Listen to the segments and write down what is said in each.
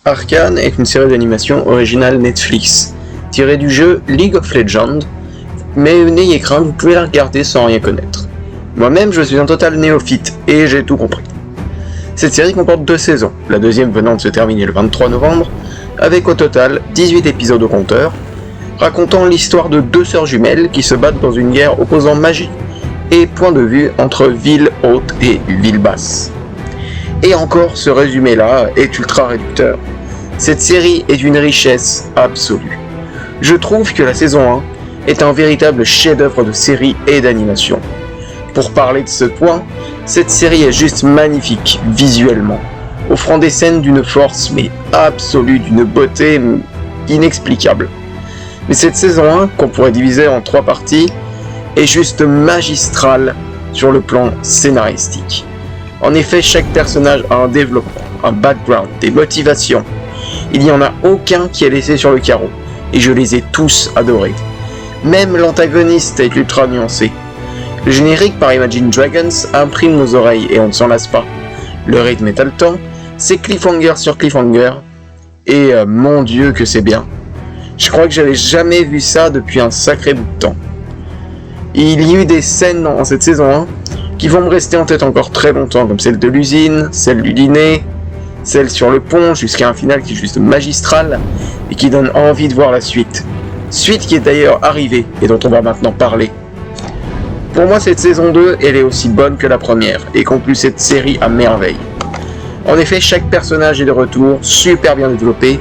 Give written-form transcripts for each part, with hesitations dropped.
Arcane est une série d'animation originale Netflix, tirée du jeu League of Legends, mais n'ayez crainte, vous pouvez la regarder sans rien connaître. Moi-même, je suis un total néophyte, et j'ai tout compris. Cette série comporte 2 saisons, la deuxième venant de se terminer le 23 novembre, avec au total 18 épisodes au compteur, racontant l'histoire de 2 sœurs jumelles qui se battent dans une guerre opposant magie et point de vue entre ville haute et ville basse. Et encore, ce résumé-là est ultra réducteur. Cette série est d'une richesse absolue. Je trouve que la saison 1 est un véritable chef-d'œuvre de série et d'animation. Pour parler de ce point, cette série est juste magnifique visuellement, offrant des scènes d'une force mais absolue, d'une beauté inexplicable. Mais cette saison 1, qu'on pourrait diviser en 3 parties, est juste magistrale sur le plan scénaristique. En effet, chaque personnage a un développement, un background, des motivations. Il n'y en a aucun qui est laissé sur le carreau, et je les ai tous adorés. Même l'antagoniste est ultra nuancé. Le générique par Imagine Dragons imprime nos oreilles et on ne s'en lasse pas. Le rythme est haletant, c'est cliffhanger sur cliffhanger, et mon dieu que c'est bien. Je crois que j'avais jamais vu ça depuis un sacré bout de temps. Il y a eu des scènes dans cette saison 1 qui vont me rester en tête encore très longtemps, comme celle de l'usine, celle du dîner, celle sur le pont, jusqu'à un final qui est juste magistral et qui donne envie de voir la suite. Suite qui est d'ailleurs arrivée et dont on va maintenant parler. Pour moi, cette saison 2, elle est aussi bonne que la première et conclut cette série à merveille. En effet, chaque personnage est de retour, super bien développé,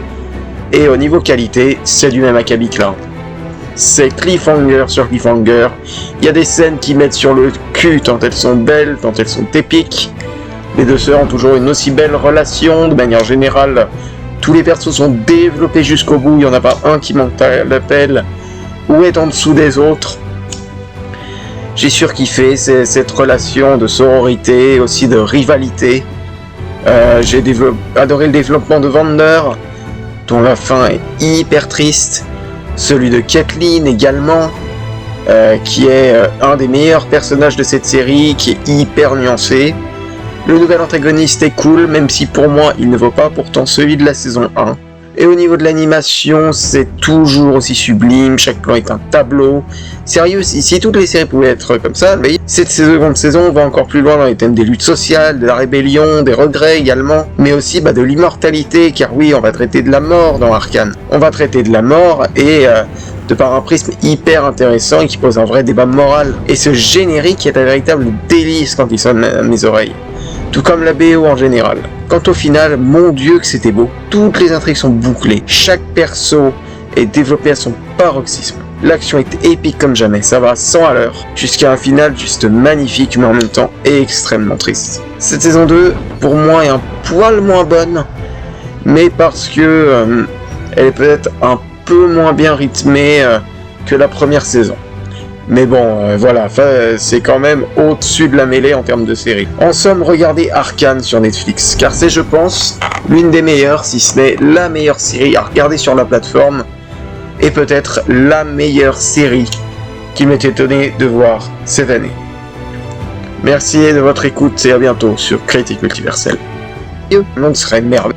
et au niveau qualité, c'est du même acabit que là. C'est cliffhanger sur cliffhanger, il y a des scènes qui mettent sur le cul tant elles sont belles, tant elles sont épiques. Les 2 sœurs ont toujours une aussi belle relation, de manière générale, tous les persos sont développés jusqu'au bout, il n'y en a pas un qui manque à l'appel, ou est en dessous des autres. J'ai surkiffé cette relation de sororité, aussi de rivalité. J'ai adoré le développement de Vander, dont la fin est hyper triste. Celui de Caitlyn également, qui est un des meilleurs personnages de cette série, qui est hyper nuancé. Le nouvel antagoniste est cool, même si pour moi il ne vaut pas pourtant celui de la saison 1. Et au niveau de l'animation, c'est toujours aussi sublime, chaque plan est un tableau. Sérieux, si toutes les séries pouvaient être comme ça, mais cette seconde saison va encore plus loin dans les thèmes des luttes sociales, de la rébellion, des regrets également, mais aussi de l'immortalité, car oui, on va traiter de la mort dans Arcane. On va traiter de la mort et de par un prisme hyper intéressant et qui pose un vrai débat moral. Et ce générique est un véritable délice quand il sonne à mes oreilles. Tout comme la BO en général. Quant au final, mon dieu que c'était beau. Toutes les intrigues sont bouclées, chaque perso est développé à son paroxysme. L'action est épique comme jamais, ça va à 100 à l'heure, jusqu'à un final juste magnifique mais en même temps extrêmement triste. Cette saison 2, pour moi, est un poil moins bonne, mais parce que elle est peut-être un peu moins bien rythmée que la première saison. Mais bon, voilà, c'est quand même au-dessus de la mêlée en termes de série. En somme, regardez Arcane sur Netflix, car c'est, je pense, l'une des meilleures, si ce n'est la meilleure série à regarder sur la plateforme, et peut-être la meilleure série qui m'est étonné de voir cette année. Merci de votre écoute et à bientôt sur Critique Multiverselle. Le monde serait merveilleux.